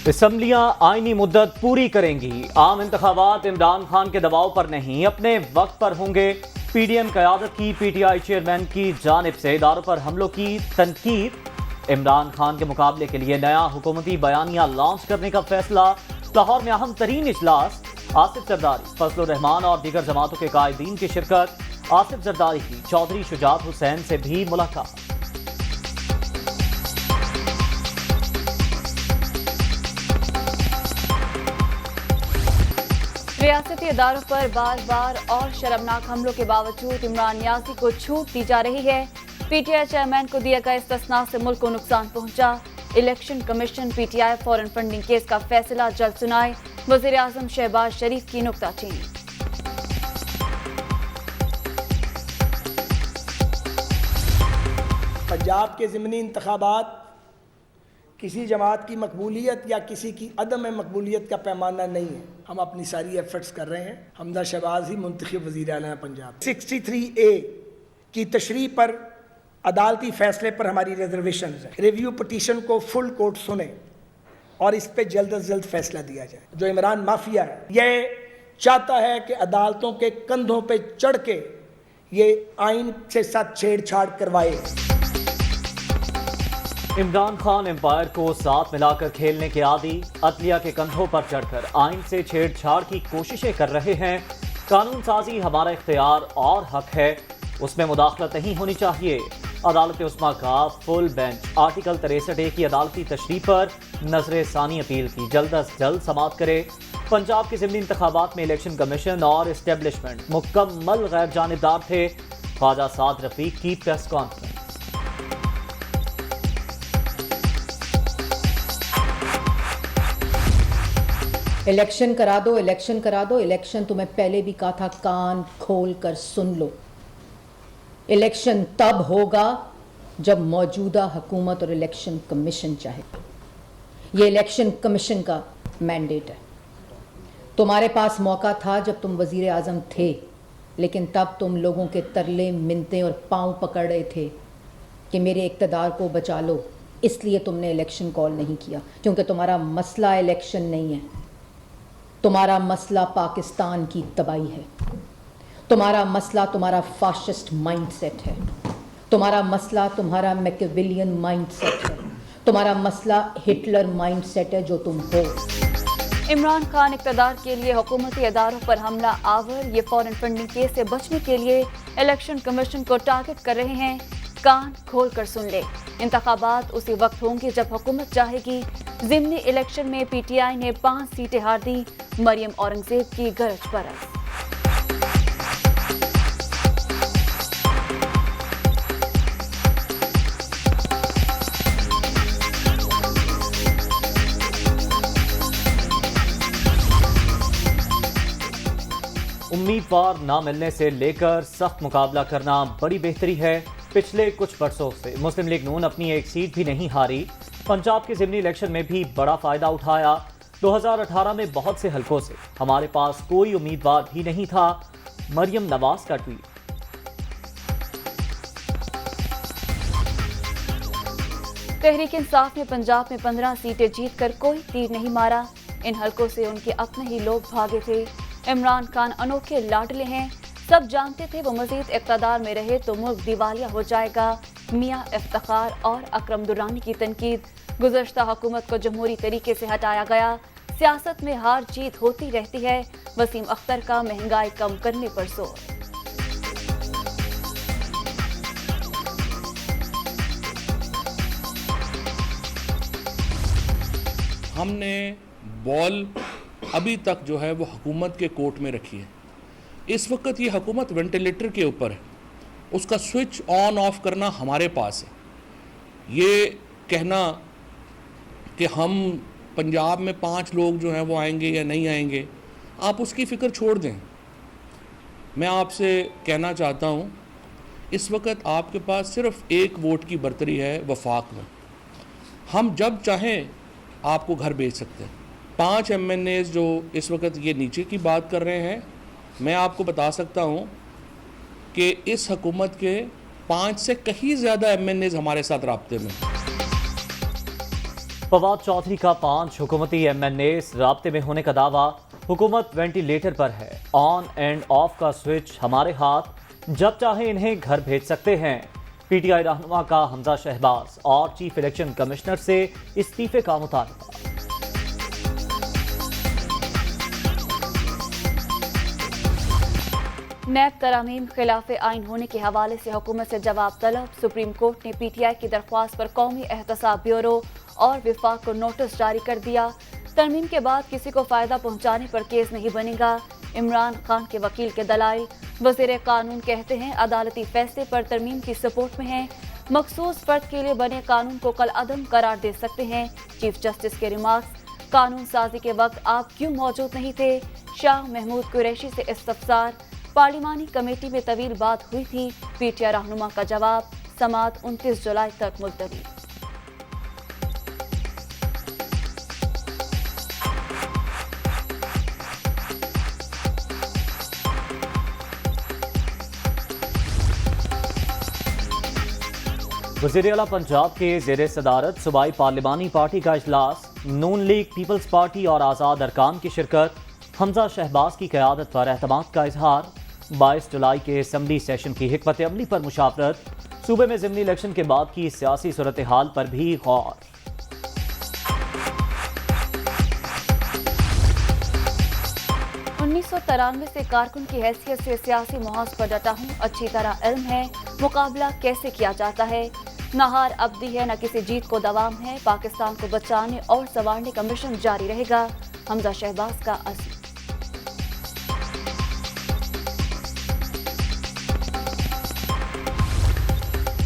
اسمبلیاں آئینی مدت پوری کریں گی، عام انتخابات عمران خان کے دباؤ پر نہیں اپنے وقت پر ہوں گے۔ پی ڈی ایم قیادت کی پی ٹی آئی چیئرمین کی جانب سے اداروں پر حملوں کی تنقید۔ عمران خان کے مقابلے کے لیے نیا حکومتی بیانیہ لانچ کرنے کا فیصلہ۔ لاہور میں اہم ترین اجلاس، آصف زرداری، فضل الرحمان اور دیگر جماعتوں کے قائدین کی شرکت۔ آصف زرداری کی چودھری شجاعت حسین سے بھی ملاقات۔ ریاستی اداروں پر بار بار اور شرمناک حملوں کے باوجود عمران نیازی کو چھوٹ دی جا رہی ہے۔ پی ٹی آئی چیئرمین کو دیا گیا استثناء سے ملک کو نقصان پہنچا۔ Election commission P T I foreign funding case کا فیصلہ جلد سنائے، وزیر اعظم شہباز شریف کی نکتہ چینی۔ پنجاب کے ضمنی انتخابات کسی جماعت کی مقبولیت یا کسی کی عدم مقبولیت کا پیمانہ نہیں ہے۔ ہم اپنی ساری ایفرٹس کر رہے ہیں۔ حمزہ شہباز ہی منتخب وزیر اعلیٰ پنجاب۔ 63A کی تشریح پر عدالتی فیصلے پر ہماری ریزرویشنز ہیں۔ ریویو پٹیشن کو فل کورٹ سنیں اور اس پہ جلد از جلد فیصلہ دیا جائے۔ جو عمران مافیا ہے یہ چاہتا ہے کہ عدالتوں کے کندھوں پہ چڑھ کے یہ آئین کے ساتھ چھیڑ چھاڑ کروائے۔ عمران خان امپائر کو ساتھ ملا کر کھیلنے کے عادی، عدلیہ کے کندھوں پر چڑھ کر آئین سے چھیڑ چھاڑ کی کوششیں کر رہے ہیں۔ قانون سازی ہمارا اختیار اور حق ہے، اس میں مداخلت نہیں ہونی چاہیے۔ عدالت عظمیٰ کا فل بینچ آرٹیکل 63A کی عدالتی تشریح پر نظر ثانی اپیل کی جلد از جلد سماعت کرے۔ پنجاب کے ضمنی انتخابات میں الیکشن کمیشن اور اسٹیبلشمنٹ مکمل غیر جانبدار تھے، خواجہ سعد رفیق کی پریس کانفرنس۔ الیکشن کرا دو، الیکشن کرا دو۔ الیکشن تمہیں پہلے بھی کہا تھا، کان کھول کر سن لو۔ الیکشن تب ہوگا جب موجودہ حکومت اور الیکشن کمیشن چاہے۔ یہ الیکشن کمیشن کا مینڈیٹ ہے۔ تمہارے پاس موقع تھا جب تم وزیر اعظم تھے، لیکن تب تم لوگوں کے ترلے منتیں اور پاؤں پکڑ رہے تھے کہ میرے اقتدار کو بچا لو۔ اس لیے تم نے الیکشن کال نہیں کیا، کیونکہ تمہارا مسئلہ الیکشن نہیں ہے، تمہارا مسئلہ پاکستان کی تباہی ہے۔ تمہارا مسئلہ تمہارا فاشسٹ مائنڈ سیٹ ہے، تمہارا مسئلہ تمہارا میکیویلین مائنڈ سیٹ ہے، تمہارا مسئلہ ہٹلر مائنڈ سیٹ ہے جو تم ہو۔ عمران خان اقتدار کے لیے حکومتی اداروں پر حملہ آور، یہ فارن فنڈنگ کیس سے بچنے کے لیے الیکشن کمیشن کو ٹارگٹ کر رہے ہیں۔ کان کھول کر سن لے، انتخابات اسی وقت ہوں گے جب حکومت چاہے گی۔ ضمنی الیکشن میں پی ٹی آئی نے 5 سیٹیں ہار دی، مریم اورنگزیب کی گرج برس۔ امیدوار نہ ملنے سے لے کر سخت مقابلہ کرنا بڑی بہتری ہے۔ پچھلے کچھ برسوں سے مسلم لیگ نون اپنی ایک سیٹ بھی نہیں ہاری، پنجاب کے ضمنی الیکشن میں بھی بڑا فائدہ اٹھایا۔ 2018 میں بہت سے حلقوں سے ہمارے پاس کوئی امیدوار بھی نہیں تھا، مریم نواز کا ٹویٹ۔ تحریک انصاف نے پنجاب میں 15 سیٹیں جیت کر کوئی تیر نہیں مارا، ان حلقوں سے ان کے اپنے ہی لوگ بھاگے تھے۔ عمران خان انوکھے لاڈلے ہیں، سب جانتے تھے وہ مزید اقتدار میں رہے تو ملک دیوالیہ ہو جائے گا۔ میاں افتخار اور اکرم درانی کی تنقید، گزشتہ حکومت کو جمہوری طریقے سے ہٹایا گیا، سیاست میں ہار جیت ہوتی رہتی ہے۔ وسیم اختر کا مہنگائی کم کرنے پر زور۔ ہم نے بال ابھی تک جو ہے وہ حکومت کے کورٹ میں رکھی ہے۔ اس وقت یہ حکومت وینٹیلیٹر کے اوپر ہے، اس کا سوئچ آن آف کرنا ہمارے پاس ہے۔ یہ کہنا کہ ہم پنجاب میں 5 لوگ جو ہیں وہ آئیں گے یا نہیں آئیں گے، آپ اس کی فکر چھوڑ دیں۔ میں آپ سے کہنا چاہتا ہوں، اس وقت آپ کے پاس صرف 1 ووٹ کی برتری ہے وفاق میں۔ ہم جب چاہیں آپ کو گھر بھیج سکتے ہیں۔ 5 MNAs جو اس وقت یہ نیچے کی بات کر رہے ہیں، میں آپ کو بتا سکتا ہوں کہ اس حکومت کے 5 سے کہیں زیادہ MNAs ہمارے ساتھ رابطے میں۔ फवाद चौधरी का 5 हुकूमती MNA राब्ते में होने का दावा, हुकूमत वेंटिलेटर पर है, ऑन एंड ऑफ का स्विच हमारे हाथ, जब चाहे इन्हें घर भेज सकते हैं। PTI रहनुमा का हमजा शहबाज और चीफ इलेक्शन कमिश्नर से इस्तीफे का मुतालबा। नैब तरामीम खिलाफ आइन होने के हवाले से हुकूमत से जवाब तलब। सुप्रीम कोर्ट ने PTI की दरख्वास्त पर कौमी एहतसाब ब्यूरो और विफाक को नोटिस जारी कर दिया। तरमीम के बाद किसी को फायदा पहुंचाने पर केस नहीं बनेगा। इमरान खान के वकील के दलाइल। वज़ीर कानून कहते हैं अदालती फैसले पर तरमीम की सपोर्ट में हैं, मखसूस फर्द के लिए बने कानून को कल अदम करार दे सकते हैं। चीफ जस्टिस के रिमार्क्स, कानून साजी के वक्त आप क्यों मौजूद नहीं थे? शाह महमूद कुरैशी से इस्तफसार। पार्लिमानी कमेटी में तवील बात हुई थी। PTI रहनुमा का जवाब, समाअत 29 जुलाई तक मुलतवी। वज़ीर आला पंजाब के ज़ेर सदारत सूबाई पार्लिमानी पार्टी का इजलास, नून लीग, पीपल्स पार्टी और आज़ाद अरकान की शिरकत। हमजा शहबाज की क़यादत पर एतमाद का इजहार। 22 जुलाई के असम्बली सेशन की हिकमत अमली पर मुशावरत। सूबे में ज़िमनी इलेक्शन के बाद की सियासी सूरत हाल पर भी गौर। 1993 से कारकुन की हैसियत से सियासी मुहाज पर डटा हूँ, अच्छी तरह इल्म है मुकाबला कैसे किया जाता है। न हार अबदी है न किसी जीत को दवाम है, पाकिस्तान को बचाने और संवारने का मिशन जारी रहेगा। हमजा शहबाज का अज़्म।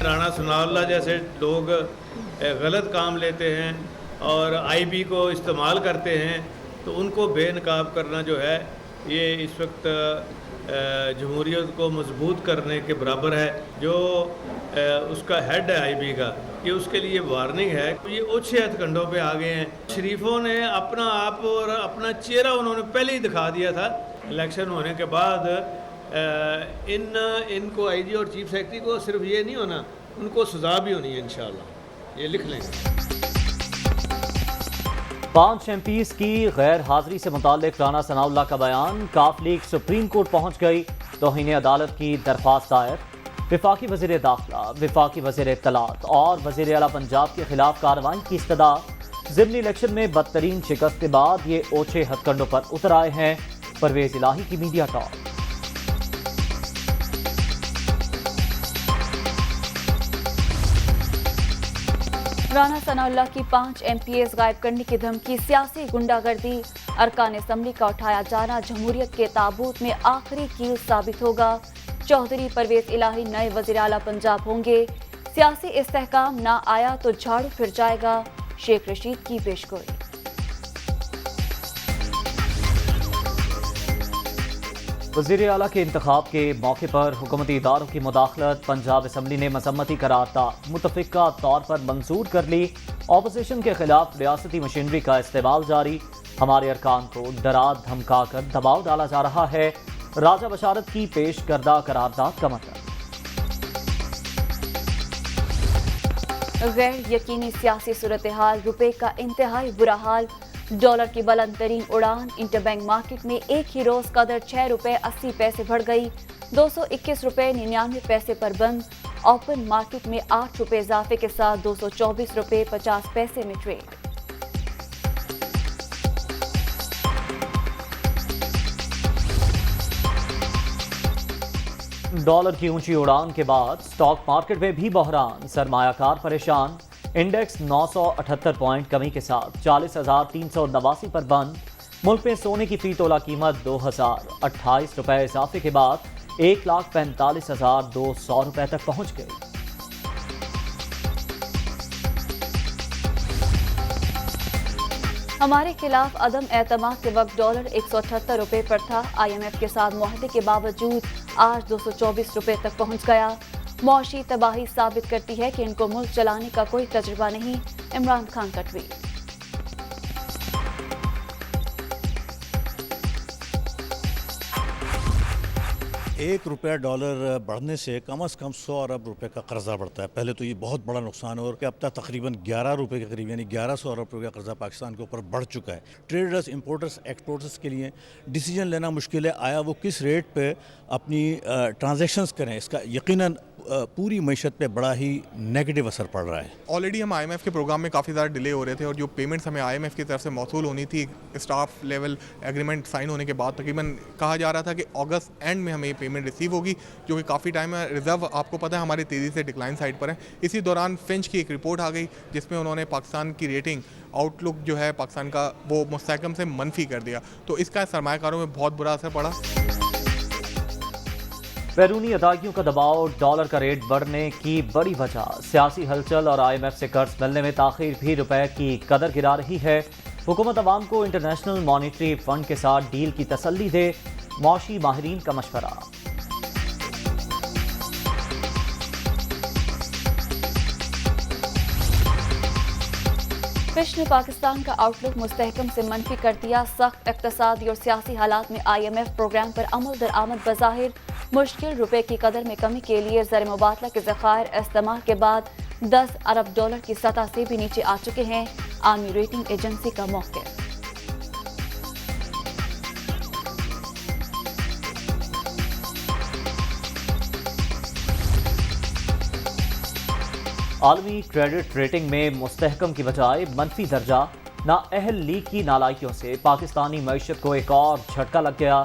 राणा सनाउल्लाह जैसे लोग गलत काम लेते हैं और IB को इस्तेमाल करते हैं, तो उनको बेनकाब करना जो है ये इस वक्त जमहूरियत को मजबूत करने के बराबर है। जो उसका हेड है IB का, ये उसके लिए वार्निंग है। ये ऊंचे हथकंडों पे आ गए हैं। शरीफों ने अपना आप और अपना चेहरा उन्होंने पहले ही दिखा दिया था। इलेक्शन होने के बाद इनको IG और चीफ सेक्रेटरी को सिर्फ ये नहीं होना, उनको सजा भी होनी है इंशाल्लाह, ये लिख लेंगे। 5 MPs की गैर हाजिरी से मुताल्लिक राणा सनाउल्लाह का बयान, काफ लीग सुप्रीम कोर्ट पहुंच गई, तौहीन अदालत की दरख्वास्त दायर। विफाकी वज़ीर दाखिला, विफाकी वज़ीर इत्तलात और वज़ीर आला पंजाब के खिलाफ कार्रवाई की इस्तदा। ज़िमनी इलेक्शन में बदतरीन शिकस्त के बाद ये ओछे हथकंडों पर उतर आए हैं। परवेज इलाही की मीडिया टॉक। राणा सनाउल्लाह की 5 MPs गायब करने की धमकी, सियासी गुंडागर्दी। अरकान असम्बली का उठाया जाना जमहूरियत के ताबूत में आखिरी कील साबित होगा। चौधरी परवेज इलाही नए वज़ीर आला पंजाब होंगे। सियासी इस्तेहकाम ना आया तो झाड़ू फिर जाएगा, शेख रशीद की पेशगोई। वज़ीर आला के इंतखाब के मौके पर हुकूमती इदारों की मुदाखलत, पंजाब असम्बली ने मजम्मती करारदाद मुतफ़िका तौर पर मंजूर कर ली। अपोजिशन के खिलाफ रियासती मशीनरी का इस्तेमाल जारी। हमारे अरकान को डरा धमका कर दबाव डाला जा रहा है। राजा बशारत की पेश करदा करारदाद का मतलब। गैर यकीनी सियासी सूरत हाल, रुपए का इंतहाई बुरा हाल। डॉलर की बुलंद तरीन उड़ान। इंटरबैंक मार्केट में एक ही रोज कदर 6 रुपए 80 पैसे बढ़ गई, 221 रुपए 99 पैसे पर बंद। ओपन मार्केट में 8 रुपए इजाफे के साथ 224 रुपए 50 पैसे में ट्रेड। डॉलर की ऊंची उड़ान के बाद स्टॉक मार्केट में भी बहरान, सरमायाकार परेशान। इंडेक्स 978 पॉइंट कमी के साथ 40,389 पर बंद। मुल्क में सोने की फी तोला कीमत 2028 रुपए इजाफे के बाद 1,45,200 रुपए तक पहुंच गई। हमारे खिलाफ अदम एतमाद के वक्त डॉलर 178 रुपए पर था। IMF के साथ मुआहदे के बावजूद आज 224 रुपए तक पहुंच गया। मौशी तबाही साबित करती है कि इनको मुल्क चलाने का कोई तजुर्बा नहीं, इमरान खान का ट्वीट। $1 बढ़ने से कम از कम 100 अरब रुपए का कर्जा बढ़ता है। पहले तो ये बहुत बड़ा नुकसान है और अब तक तकरीबन 11 रुपए के करीब यानी 1100 अरब रुपए का कर्जा पाकिस्तान के ऊपर बढ़ चुका है। ट्रेडर्स, इंपोर्टर्स, एक्सपोर्टर्स के लिए डिसीजन लेना मुश्किल है, आया वो किस रेट पे अपनी ट्रांजैक्शंस करें, इसका यकीनन पूरी मईशत पे बड़ा ही नेगेटिव असर पड़ रहा है। ऑलरेडी हम IMF के प्रोग्राम में काफ़ी ज़्यादा डिले हो रहे थे और जो पेमेंट्स हमें IMF की तरफ से मौसूल होनी थी स्टाफ लेवल एग्रीमेंट साइन होने के बाद तकरीबन कहा जा रहा था कि अगस्त एंड में हमें ये पेमेंट रिसीव होगी, जो कि काफ़ी टाइम है। रिज़र्व आपको पता है हमारी तेज़ी से डिक्लाइन साइड पर है। इसी दौरान फिंच की एक रिपोर्ट आ गई जिसमें उन्होंने पाकिस्तान की रेटिंग आउटलुक जो है पाकिस्तान का वो मुस्तहकम से मनफी कर दिया, तो इसका सरमायाकारों में बहुत बुरा असर पड़ा। बैरूनी अदायगियों का दबाव, डॉलर का रेट बढ़ने की बड़ी वजह, सियासी हलचल और IMF से कर्ज मिलने में ताखीर भी रुपए की कदर गिरा रही है। हुकूमत अवाम को इंटरनेशनल मॉनिटरी फंड के साथ डील की तसल्ली दे, मौशी माहिरीन का मशवरा। फिश ने पाकिस्तान का आउटलुक मुस्तहकम से मनफी कर दिया। सख्त इक्तसादी और सियासी हालात में IMF प्रोग्राम पर अमल दरामद बज़ाहिर मुश्किल, रुपए की कदर में कमी के लिए ज़र मुबादला के ज़खायर इस्तेमाल के बाद $10 अरब की सतह से भी नीचे आ चुके हैं। आर्मी रेटिंग एजेंसी का मौक़िफ़। आलमी क्रेडिट रेटिंग में मुस्तहकम की बजाय मनफी दर्जा, नाअहल लीग की नालायकियों से पाकिस्तानी मईशत को एक और झटका लग गया।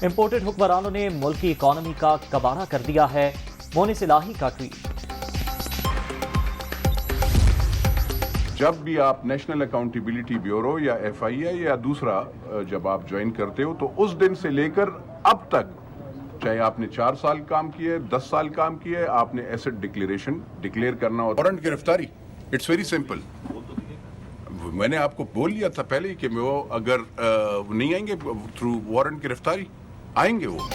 इम्पोर्टेड हुक्मरानों ने मुल्क की इकॉनमी का कबाड़ा कर दिया है। मोनिस इलाही का ट्वीट। जब भी आप नेशनल अकाउंटेबिलिटी ब्यूरो या FIA या दूसरा जब आप ज्वाइन करते हो तो उस दिन से लेकर अब तक, चाहे आपने 4 साल काम किए, 10 साल काम किए, आपने एसेट डिक्लेरेशन डिक्लेयर करना होता है। वारंट गिरफ्तारी, इट्स वेरी सिंपल। मैंने आपको बोल लिया था पहले ही कि वो अगर नहीं आएंगे थ्रू वारंट गिरफ्तारी, आएंगे वो।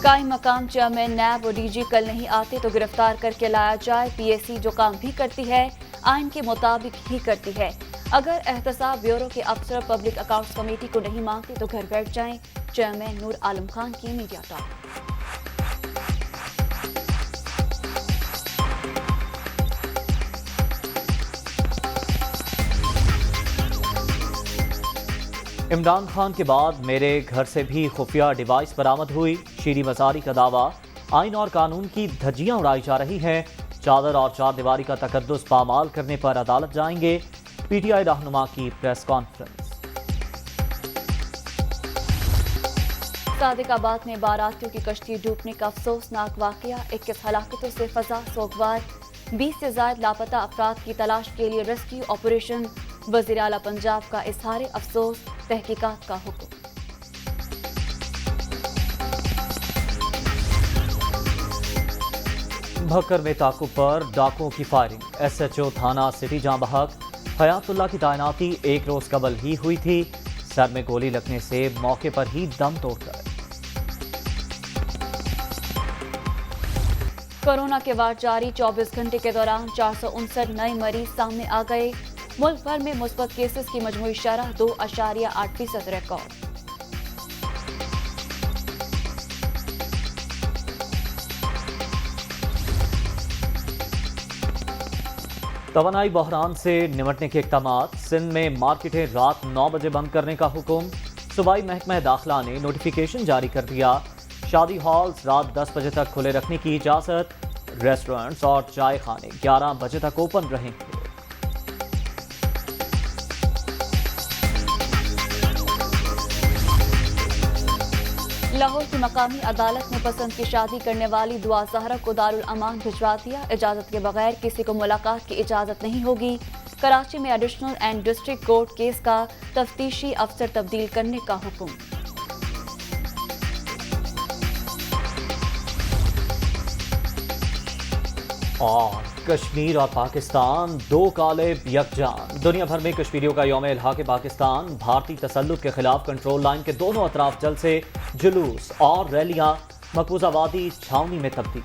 कायम मकाम चेयरमैन, नैब और DG कल नहीं आते तो गिरफ्तार करके लाया जाए। PSC जो काम भी करती है आइन के मुताबिक ही करती है। अगर एहतसाब ब्यूरो के अफसर पब्लिक अकाउंट्स कमेटी को नहीं मांगते तो घर बैठ जाएं। चेयरमैन नूर आलम खान की मीडिया टॉक। इमरान खान के बाद मेरे घर से भी खुफिया डिवाइस बरामद हुई। शीरी मजारी का दावा, आइन और कानून की धज्जियां उड़ाई जा रही हैं। चादर और चार दीवारी का तकद्दुस पामाल करने पर अदालत जाएंगे। PTI रहनुमा की प्रेस कॉन्फ्रेंस। सादिकाबाद में बारातियों की कश्ती डूबने का अफसोसनाक वाकया, 21 हलाकतों से फजा सोगवार। 20 से ज्यादा लापता अफराद की तलाश के लिए रेस्क्यू ऑपरेशन। वज़ीर आला पंजाब का इजहार अफसोस, तहकीकात का हुक्म। भक्कर में ताकुब पर डाकुओं की फायरिंग, SHO थाना सिटी जां बहक। हयातुल्लाह की तैनाती 1 रोज कबल ही हुई थी। सर में गोली लगने से मौके पर ही दम तोड़ गए। कोरोना के वार जारी, 24 घंटे के दौरान 459 नए मरीज सामने आ गए। मुल्क भर में मुस्बत केसेस की मजमूई शरह 2.8% रिकॉर्ड। तवानाई बहरान से निमटने के इक़दामात, सिंध में मार्केटें रात 9 बजे बंद करने का हुक्म। सूबाई महकमा दाखिला ने नोटिफिकेशन जारी कर दिया। शादी हॉल्स रात 10 बजे तक खुले रखने की इजाज़त। रेस्टोरेंट्स और चाय खाने 11 बजे तक ओपन रहेंगे। लाहौर की मकामी अदालत ने पसंद की शादी करने वाली दुआ ज़हरा को दारुल अमान भिजवा दिया। इजाज़त के बगैर किसी को मुलाकात की इजाज़त नहीं होगी। कराची में additional and district court case का तफ्तीशी अफसर तब्दील करने का हुक्म। और कश्मीर और पाकिस्तान दो कालिब यकजान। दुनिया भर में कश्मीरियों का यौम इल्हाक़ पाकिस्तान। भारतीय तसल्लुत के खिलाफ कंट्रोल लाइन के दोनों अतराफ जलसे, जुलूस और रैलियां। मकबूजा वादी छावनी में तब्दील।